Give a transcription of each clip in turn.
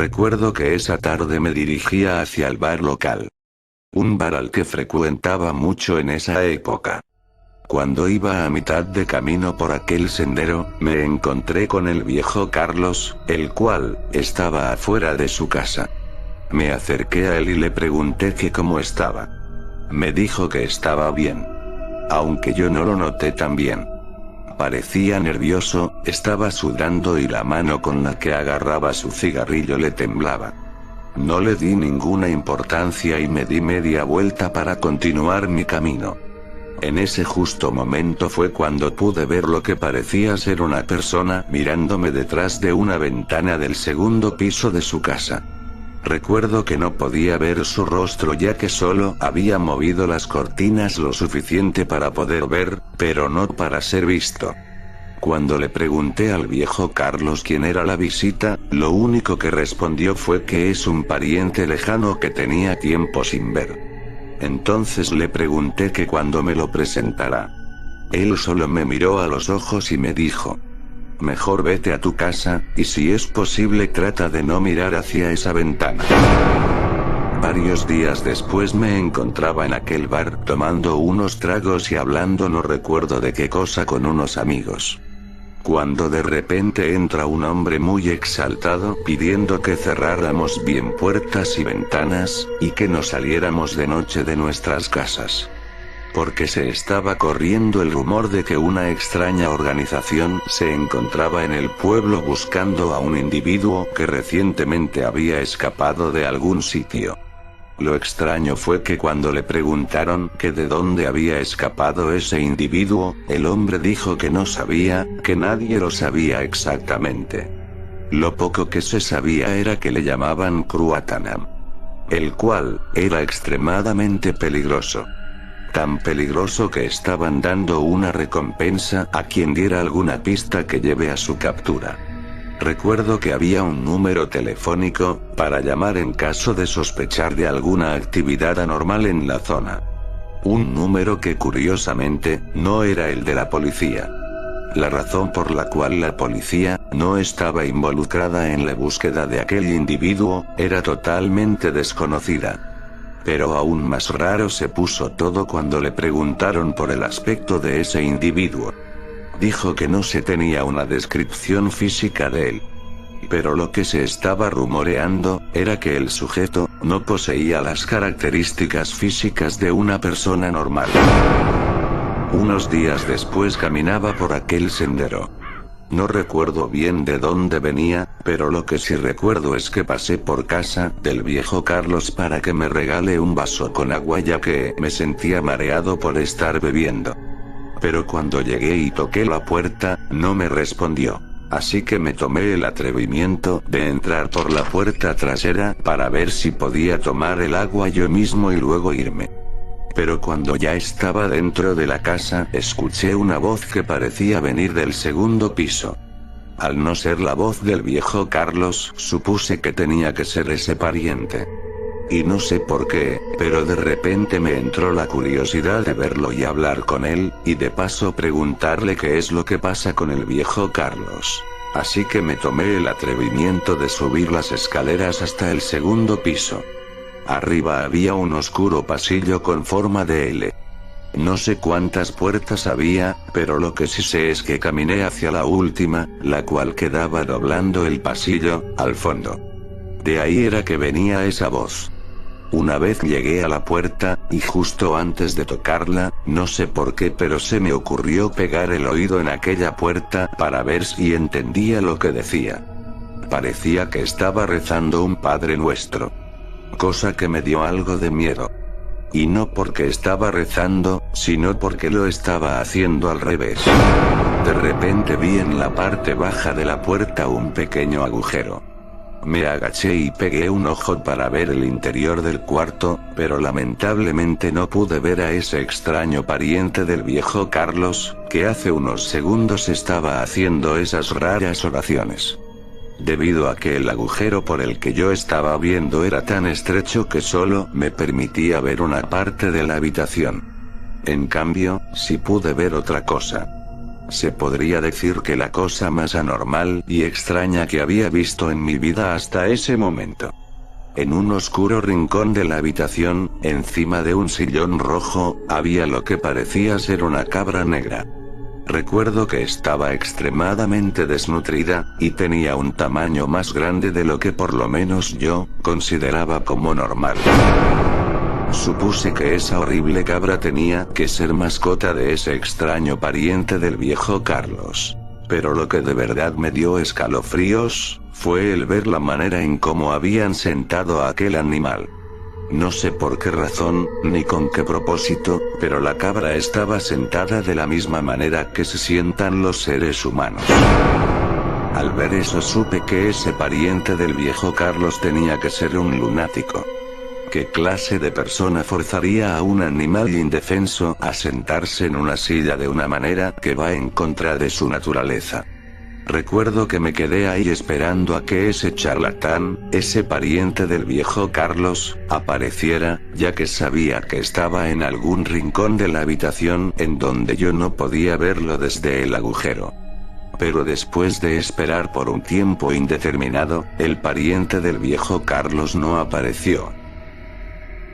Recuerdo que esa tarde me dirigía hacia el bar local. Un bar al que frecuentaba mucho en esa época. Cuando iba a mitad de camino por aquel sendero, me encontré con el viejo Carlos, el cual estaba afuera de su casa. Me acerqué a él y le pregunté que cómo estaba. Me dijo que estaba bien. Aunque yo no lo noté tan bien. Parecía nervioso, estaba sudando y la mano con la que agarraba su cigarrillo le temblaba. No le di ninguna importancia y me di media vuelta para continuar mi camino. En ese justo momento fue cuando pude ver lo que parecía ser una persona mirándome detrás de una ventana del segundo piso de su casa. Recuerdo que no podía ver su rostro ya que solo había movido las cortinas lo suficiente para poder ver, pero no para ser visto. Cuando le pregunté al viejo Carlos quién era la visita, lo único que respondió fue que es un pariente lejano que tenía tiempo sin ver. Entonces le pregunté que cuándo me lo presentará. Él solo me miró a los ojos y me dijo: mejor vete a tu casa, y si es posible trata de no mirar hacia esa ventana. Varios días después me encontraba en aquel bar tomando unos tragos y hablando no recuerdo de qué cosa con unos amigos. Cuando de repente entra un hombre muy exaltado pidiendo que cerráramos bien puertas y ventanas, y que no saliéramos de noche de nuestras casas. Porque se estaba corriendo el rumor de que una extraña organización se encontraba en el pueblo buscando a un individuo que recientemente había escapado de algún sitio. Lo extraño fue que cuando le preguntaron que de dónde había escapado ese individuo, el hombre dijo que no sabía, que nadie lo sabía exactamente. Lo poco que se sabía era que le llamaban Cruatanam, el cual era extremadamente peligroso. Tan peligroso que estaban dando una recompensa a quien diera alguna pista que lleve a su captura. Recuerdo que había un número telefónico para llamar en caso de sospechar de alguna actividad anormal en la zona. Un número que curiosamente no era el de la policía. La razón por la cual la policía no estaba involucrada en la búsqueda de aquel individuo era totalmente desconocida. Pero aún más raro se puso todo cuando le preguntaron por el aspecto de ese individuo. Dijo que no se tenía una descripción física de él. Pero lo que se estaba rumoreando era que el sujeto no poseía las características físicas de una persona normal. Unos días después caminaba por aquel sendero. No recuerdo bien de dónde venía, pero lo que sí recuerdo es que pasé por casa del viejo Carlos para que me regale un vaso con agua ya que me sentía mareado por estar bebiendo. Pero cuando llegué y toqué la puerta, no me respondió. Así que me tomé el atrevimiento de entrar por la puerta trasera para ver si podía tomar el agua yo mismo y luego irme. Pero cuando ya estaba dentro de la casa, escuché una voz que parecía venir del segundo piso. Al no ser la voz del viejo Carlos, supuse que tenía que ser ese pariente. Y no sé por qué, pero de repente me entró la curiosidad de verlo y hablar con él, y de paso preguntarle qué es lo que pasa con el viejo Carlos. Así que me tomé el atrevimiento de subir las escaleras hasta el segundo piso. Arriba había un oscuro pasillo con forma de L. No sé cuántas puertas había, pero lo que sí sé es que caminé hacia la última, la cual quedaba doblando el pasillo, al fondo. De ahí era que venía esa voz. Una vez llegué a la puerta, y justo antes de tocarla, no sé por qué pero se me ocurrió pegar el oído en aquella puerta para ver si entendía lo que decía. Parecía que estaba rezando un Padre Nuestro. Cosa que me dio algo de miedo. Y no porque estaba rezando, sino porque lo estaba haciendo al revés. De repente vi en la parte baja de la puerta un pequeño agujero. Me agaché y pegué un ojo para ver el interior del cuarto, pero lamentablemente no pude ver a ese extraño pariente del viejo Carlos, que hace unos segundos estaba haciendo esas raras oraciones. Debido a que el agujero por el que yo estaba viendo era tan estrecho que solo me permitía ver una parte de la habitación. En cambio, sí pude ver otra cosa. Se podría decir que la cosa más anormal y extraña que había visto en mi vida hasta ese momento. En un oscuro rincón de la habitación, encima de un sillón rojo, había lo que parecía ser una cabra negra. Recuerdo que estaba extremadamente desnutrida, y tenía un tamaño más grande de lo que por lo menos yo consideraba como normal. Supuse que esa horrible cabra tenía que ser mascota de ese extraño pariente del viejo Carlos. Pero lo que de verdad me dio escalofríos fue el ver la manera en cómo habían sentado a aquel animal. No sé por qué razón, ni con qué propósito, pero la cabra estaba sentada de la misma manera que se sientan los seres humanos. Al ver eso supe que ese pariente del viejo Carlos tenía que ser un lunático. ¿Qué clase de persona forzaría a un animal indefenso a sentarse en una silla de una manera que va en contra de su naturaleza? Recuerdo que me quedé ahí esperando a que ese charlatán, ese pariente del viejo Carlos, apareciera, ya que sabía que estaba en algún rincón de la habitación en donde yo no podía verlo desde el agujero. Pero después de esperar por un tiempo indeterminado, el pariente del viejo Carlos no apareció.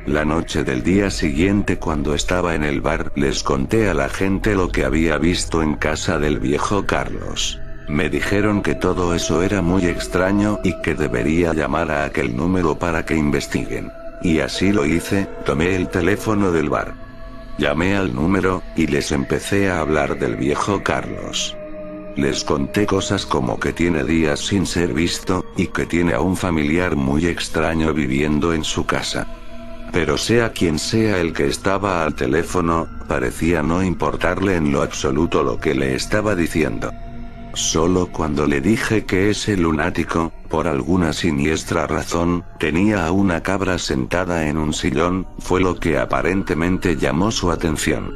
La noche del día siguiente, cuando estaba en el bar, les conté a la gente lo que había visto en casa del viejo Carlos. Me dijeron que todo eso era muy extraño y que debería llamar a aquel número para que investiguen. Y así lo hice, tomé el teléfono del bar. Llamé al número, y les empecé a hablar del viejo Carlos. Les conté cosas como que tiene días sin ser visto, y que tiene a un familiar muy extraño viviendo en su casa. Pero sea quien sea el que estaba al teléfono, parecía no importarle en lo absoluto lo que le estaba diciendo. Solo cuando le dije que ese lunático, por alguna siniestra razón, tenía a una cabra sentada en un sillón, fue lo que aparentemente llamó su atención.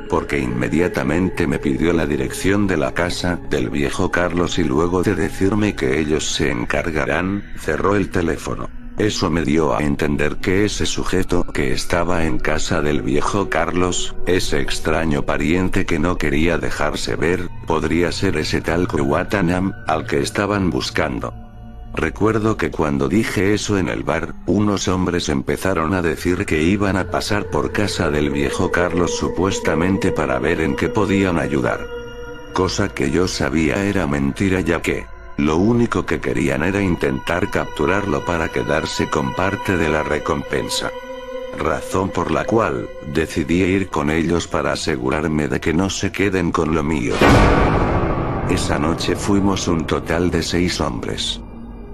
Porque inmediatamente me pidió la dirección de la casa del viejo Carlos y luego de decirme que ellos se encargarán, cerró el teléfono. Eso me dio a entender que ese sujeto que estaba en casa del viejo Carlos, ese extraño pariente que no quería dejarse ver, podría ser ese tal Kruatanam, al que estaban buscando. Recuerdo que cuando dije eso en el bar, unos hombres empezaron a decir que iban a pasar por casa del viejo Carlos supuestamente para ver en qué podían ayudar. Cosa que yo sabía era mentira, ya que lo único que querían era intentar capturarlo para quedarse con parte de la recompensa. Razón por la cual decidí ir con ellos para asegurarme de que no se queden con lo mío. Esa noche fuimos un total de 6 hombres.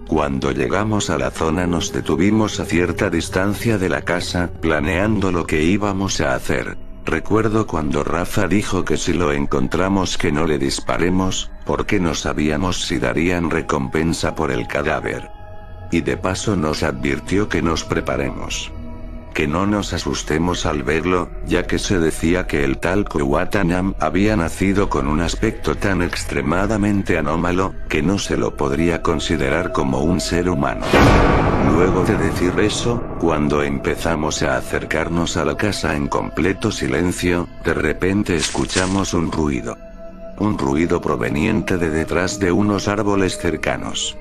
Cuando llegamos a la zona nos detuvimos a cierta distancia de la casa, planeando lo que íbamos a hacer. Recuerdo cuando Rafa dijo que si lo encontramos que no le disparemos, porque no sabíamos si darían recompensa por el cadáver. Y de paso nos advirtió que nos preparemos. Que no nos asustemos al verlo, ya que se decía que el tal Kruatanam había nacido con un aspecto tan extremadamente anómalo, que no se lo podría considerar como un ser humano. Luego de decir eso, cuando empezamos a acercarnos a la casa en completo silencio, de repente escuchamos un ruido. Un ruido proveniente de detrás de unos árboles cercanos.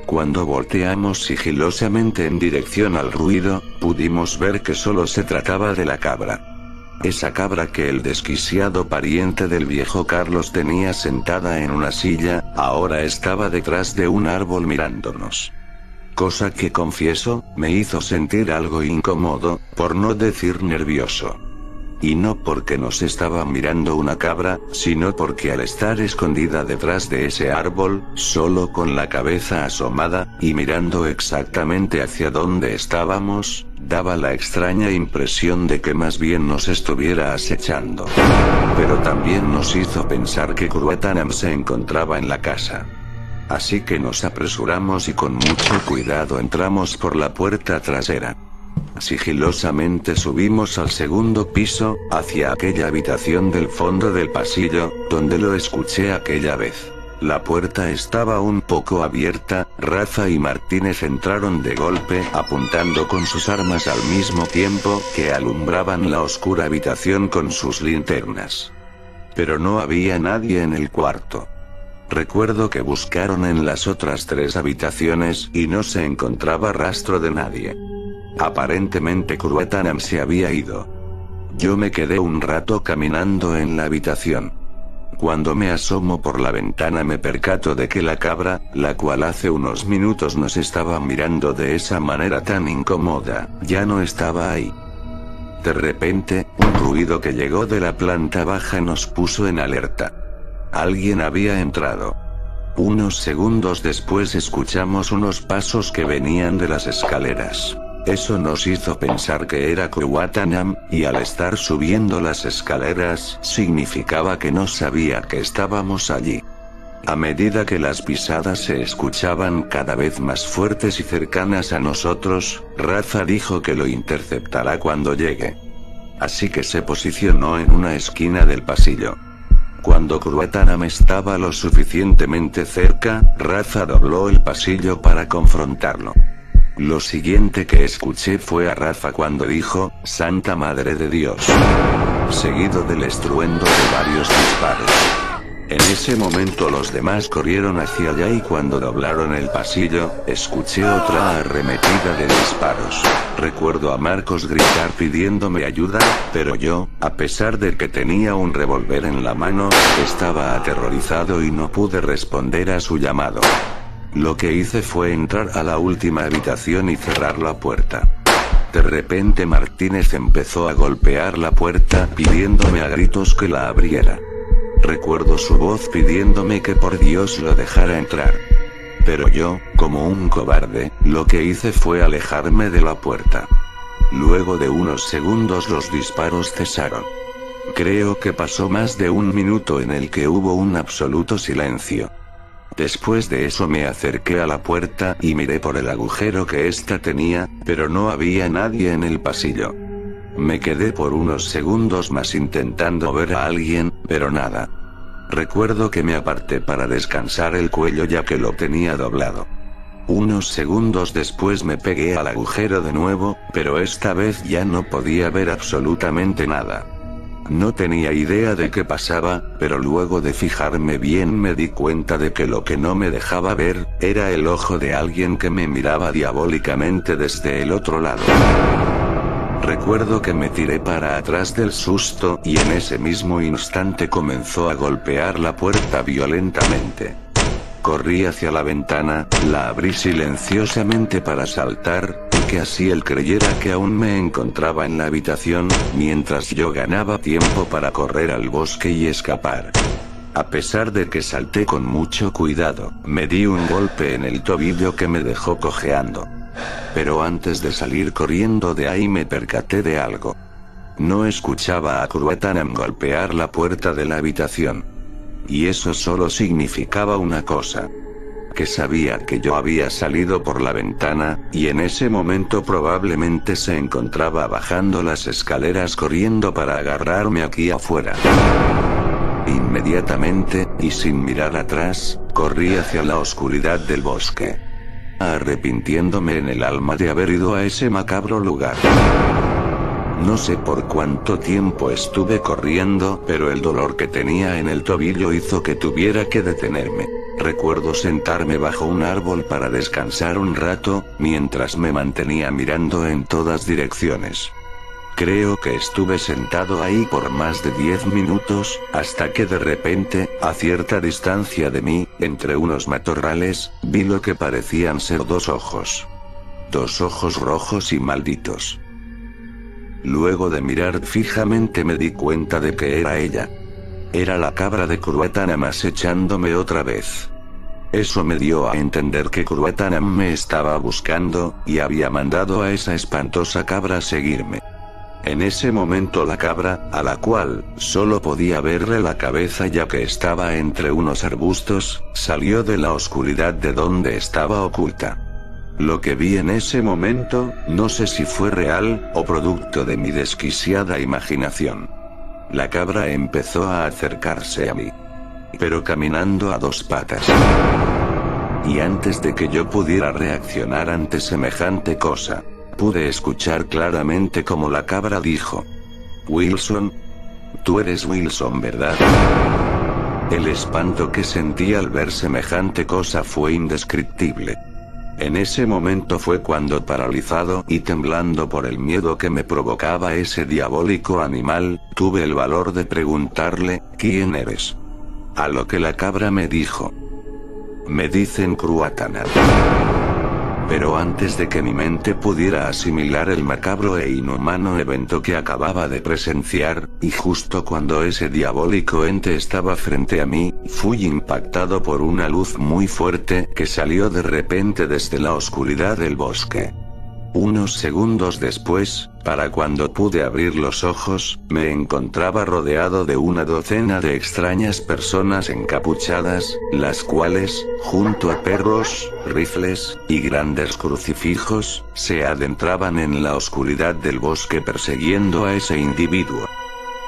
Cuando volteamos sigilosamente en dirección al ruido, pudimos ver que solo se trataba de la cabra. Esa cabra que el desquiciado pariente del viejo Carlos tenía sentada en una silla, ahora estaba detrás de un árbol mirándonos. Cosa que confieso, me hizo sentir algo incómodo, por no decir nervioso. Y no porque nos estaba mirando una cabra, sino porque al estar escondida detrás de ese árbol, solo con la cabeza asomada, y mirando exactamente hacia donde estábamos, daba la extraña impresión de que más bien nos estuviera acechando. Pero también nos hizo pensar que Kruatanam se encontraba en la casa. Así que nos apresuramos y con mucho cuidado entramos por la puerta trasera. Sigilosamente subimos al segundo piso, hacia aquella habitación del fondo del pasillo, donde lo escuché aquella vez. La puerta estaba un poco abierta, Rafa y Martínez entraron de golpe, apuntando con sus armas al mismo tiempo que alumbraban la oscura habitación con sus linternas. pero no había nadie en el cuarto. Recuerdo que buscaron en las otras 3 habitaciones y no se encontraba rastro de nadie. Aparentemente Kruetanam se había ido. Yo me quedé un rato caminando en la habitación. Cuando me asomo por la ventana me percato de que la cabra, la cual hace unos minutos nos estaba mirando de esa manera tan incómoda, ya no estaba ahí. De repente, un ruido que llegó de la planta baja nos puso en alerta. Alguien había entrado. Unos segundos después escuchamos unos pasos que venían de las escaleras. Eso nos hizo pensar que era Kruetanam, y al estar subiendo las escaleras, significaba que no sabía que estábamos allí. A medida que las pisadas se escuchaban cada vez más fuertes y cercanas a nosotros, Rafa dijo que lo interceptará cuando llegue. Así que se posicionó en una esquina del pasillo. Cuando Kruetanam estaba lo suficientemente cerca, Rafa dobló el pasillo para confrontarlo. Lo siguiente que escuché fue a Rafa cuando dijo, «Santa Madre de Dios», seguido del estruendo de varios disparos. En ese momento los demás corrieron hacia allá y cuando doblaron el pasillo, escuché otra arremetida de disparos. Recuerdo a Marcos gritar pidiéndome ayuda, pero yo, a pesar de que tenía un revólver en la mano, estaba aterrorizado y no pude responder a su llamado. Lo que hice fue entrar a la última habitación y cerrar la puerta. De repente Martínez empezó a golpear la puerta pidiéndome a gritos que la abriera. Recuerdo su voz pidiéndome que por Dios lo dejara entrar. Pero yo, como un cobarde, lo que hice fue alejarme de la puerta. Luego de unos segundos los disparos cesaron. Creo que pasó más de un minuto en el que hubo un absoluto silencio. Después de eso me acerqué a la puerta y miré por el agujero que ésta tenía, pero no había nadie en el pasillo. Me quedé por unos segundos más intentando ver a alguien, pero nada. Recuerdo que me aparté para descansar el cuello ya que lo tenía doblado. Unos segundos después me pegué al agujero de nuevo, pero esta vez ya no podía ver absolutamente nada. No tenía idea de qué pasaba, pero luego de fijarme bien me di cuenta de que lo que no me dejaba ver, era el ojo de alguien que me miraba diabólicamente desde el otro lado. Recuerdo que me tiré para atrás del susto y en ese mismo instante comenzó a golpear la puerta violentamente. Corrí hacia la ventana, la abrí silenciosamente para saltar, y que así él creyera que aún me encontraba en la habitación, mientras yo ganaba tiempo para correr al bosque y escapar. A pesar de que salté con mucho cuidado, me di un golpe en el tobillo que me dejó cojeando. Pero antes de salir corriendo de ahí me percaté de algo. No escuchaba a Kruetanam golpear la puerta de la habitación. Y eso solo significaba una cosa. Que sabía que yo había salido por la ventana, y en ese momento probablemente se encontraba bajando las escaleras corriendo para agarrarme aquí afuera. Inmediatamente, y sin mirar atrás, corrí hacia la oscuridad del bosque. Arrepintiéndome en el alma de haber ido a ese macabro lugar. No sé por cuánto tiempo estuve corriendo, pero el dolor que tenía en el tobillo hizo que tuviera que detenerme. Recuerdo sentarme bajo un árbol para descansar un rato, mientras me mantenía mirando en todas direcciones. Creo que estuve sentado ahí por más de 10 minutos, hasta que de repente, a cierta distancia de mí, entre unos matorrales, vi lo que parecían ser 2 ojos. 2 ojos rojos y malditos. Luego de mirar fijamente me di cuenta de que era ella. Era la cabra de Kruetanam acechándome otra vez. Eso me dio a entender que Kruetanam me estaba buscando, y había mandado a esa espantosa cabra a seguirme. En ese momento la cabra, a la cual solo podía verle la cabeza ya que estaba entre unos arbustos, salió de la oscuridad de donde estaba oculta. Lo que vi en ese momento, no sé si fue real, o producto de mi desquiciada imaginación. La cabra empezó a acercarse a mí. Pero caminando a 2 patas. Y antes de que yo pudiera reaccionar ante semejante cosa, pude escuchar claramente como la cabra dijo: «Wilson». Tú eres Wilson, ¿verdad? El espanto que sentí al ver semejante cosa fue indescriptible. En ese momento fue cuando, paralizado y temblando por el miedo que me provocaba ese diabólico animal, tuve el valor de preguntarle, ¿quién eres? A lo que la cabra me dijo: me dicen Cruatana. Pero antes de que mi mente pudiera asimilar el macabro e inhumano evento que acababa de presenciar, y justo cuando ese diabólico ente estaba frente a mí, fui impactado por una luz muy fuerte que salió de repente desde la oscuridad del bosque. Unos segundos después, para cuando pude abrir los ojos, me encontraba rodeado de una docena de extrañas personas encapuchadas, las cuales, junto a perros, rifles, y grandes crucifijos, se adentraban en la oscuridad del bosque persiguiendo a ese individuo.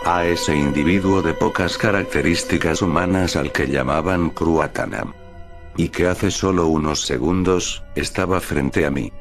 A ese individuo de pocas características humanas al que llamaban Cruatana. Y que hace solo unos segundos, estaba frente a mí.